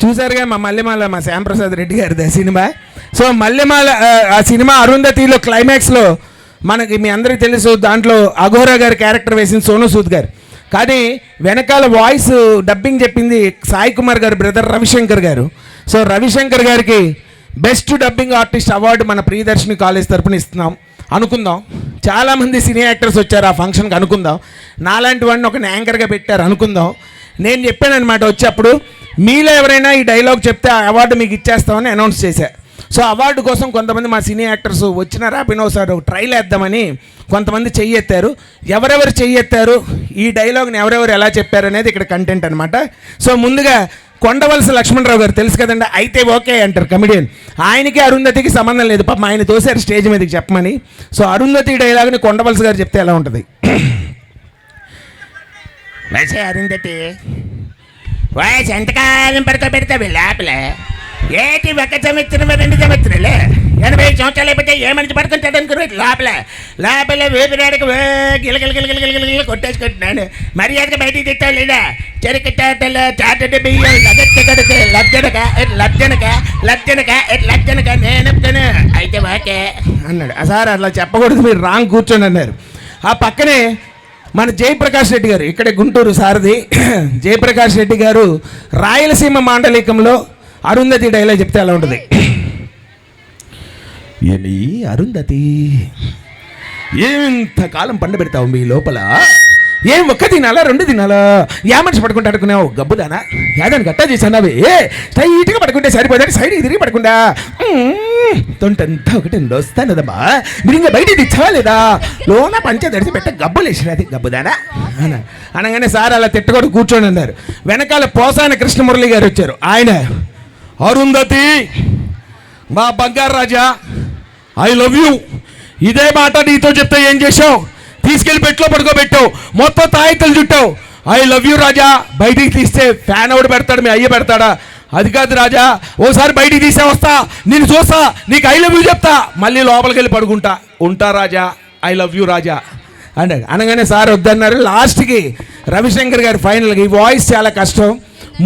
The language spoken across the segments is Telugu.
చూసారుగా మా మల్లెమాల, మా శ్యాంప్రసాద్ రెడ్డి గారిది ఆ సినిమా. సో మల్లెమాల ఆ సినిమా అరుంధతిలో క్లైమాక్స్లో మనకి మీ అందరికీ తెలుసు, దాంట్లో అఘోరా గారి క్యారెక్టర్ వేసింది సోనూ సూద్ గారు. కానీ వెనకాల వాయిస్ డబ్బింగ్ చెప్పింది సాయి కుమార్ గారు బ్రదర్ రవిశంకర్ గారు. సో రవిశంకర్ గారికి బెస్ట్ డబ్బింగ్ ఆర్టిస్ట్ అవార్డు మన ప్రియదర్శిని కాలేజ్ తరపున ఇస్తున్నాం అనుకుందాం. చాలామంది సినీ యాక్టర్స్ వచ్చారు ఆ ఫంక్షన్కి అనుకుందాం. నాలాంటి వాడిని ఒక యాంకర్గా పెట్టారు అనుకుందాం. నేను చెప్పాను అనమాట వచ్చేప్పుడు, మీలో ఎవరైనా ఈ డైలాగ్ చెప్తే ఆ అవార్డు మీకు ఇచ్చేస్తామని అనౌన్స్ చేశా. సో అవార్డు కోసం కొంతమంది మా సినీ యాక్టర్స్ వచ్చినారా అభినవ్ సార్ ట్రైల్ వేద్దామని కొంతమంది చెయ్యెత్తారు. ఎవరెవరు చెయ్యెత్తారు, ఈ డైలాగ్ని ఎవరెవరు ఎలా చెప్పారు అనేది ఇక్కడ కంటెంట్ అనమాట. సో ముందుగా కొండవలస లక్ష్మణరావు గారు తెలుసు కదండి, అయితే ఓకే అంటారు కమెడియన్. ఆయనకి అరుంధతికి సంబంధం లేదు, పాపం ఆయన తోసారు స్టేజ్ మీదకి చెప్పమని. సో అరుంధతి డైలాగ్ని కొండవలస గారు చెప్తే ఎలా ఉంటుంది? వయసే అరుంధతి, వయసు ఎంతకాలం పడుకోబెడతావు లోపల? ఏంటి ఒక సంవత్సరం 2 సంవత్సరాలు 80 సంవత్సరాలు అయిపోతే ఏ మనిషి పడుకుంటాడు అనుకుని లోపల లోపల వేపిరాడికి గిలగిలగిలగిలగిలగిల కొట్టేసుకుంటున్నాను. మర్యాదగా బయటికి తెచ్చావు లేదా? చెరుకు తోటలు చాటటి బియ్యం లగత్తి కడుకు లబ్జనక లబ్జనక లబ్జనక లబ్జనక నేను చెప్తాను అయితే ఓకే అన్నాడు. సార్ అట్లా చెప్పకూడదు, మీరు రాంగ్ కూర్చొని అన్నారు. ఆ పక్కనే మన జయప్రకాష్ రెడ్డి గారు, ఇక్కడే గుంటూరు సారథి జయప్రకాష్ రెడ్డి గారు రాయలసీమ మాండలికంలో అరుంధతి డైలాగ్ చెప్తే ఎలా ఉంటుంది? ఏమి అరుంధతి, ఎంతకాలం పండబెడతావు మీ లోపల? ఏం ఒక్క తినాలా 2 తినాలా? ఏ మనిషి పడుకుంటా అనుకున్నావు గబ్బుదానా? యాదాన్ని గట్టా చేశాను. స్ట్రైట్గా పడుకుంటే సరిపోదండి, సైడ్కి తిరిగి పడుకుంటా తొంటంతా ఒకటి వస్తానదమ్మా. మీరు ఇంకా బయట తెచ్చావా లేదా? లోన పంచ తడిసి పెట్ట గబ్బులు వేసినది గబ్బుదానా అనగానే సార్ అలా తిట్టకూడదు కూర్చొని అన్నారు. వెనకాల పోసాన కృష్ణమురళి గారు వచ్చారు. ఆయన అరుంధతి మా బంగారు రాజా, ఐ లవ్ యూ. ఇదే మాట నీతో చెప్తే ఏం చేసావు? తీసుకెళ్ళి పెట్లో పడుకోబెట్టావు, మొత్తం తాయితలు చుట్టావు. ఐ లవ్ యూ రాజా. బయటికి తీస్తే ఫ్యాన్ ఎవడు పెడతాడు? మీ అయ్య పెడతాడా? అది కాదు రాజా, ఓసారి బయటికి తీసే వస్తా, నేను చూస్తా, నీకు ఐ లవ్ యూ చెప్తా, మళ్ళీ లోపలికి వెళ్ళి పడుకుంటా. ఉంటా రాజా, ఐ లవ్ యూ రాజా అన్నాడు. అనగానే సార్ వద్దన్నారు. లాస్ట్కి రవిశంకర్ గారు ఫైనల్గా, ఈ వాయిస్ చాలా కష్టం,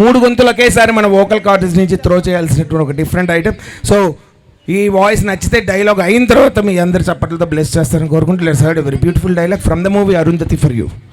3 గొంతులు ఒకేసారి మన వోకల్ కార్డ్స్ నుంచి త్రో చేయాల్సినటువంటి ఒక డిఫరెంట్ ఐటమ్. సో ఈ వాయిస్ నచ్చితే డైలాగ్ అయిన తర్వాత మీ అందరి చప్పట్లతో బ్లెస్ చేస్తారని కోరుకుంటూ let's have a very beautiful dialogue from the movie Arundhati for you.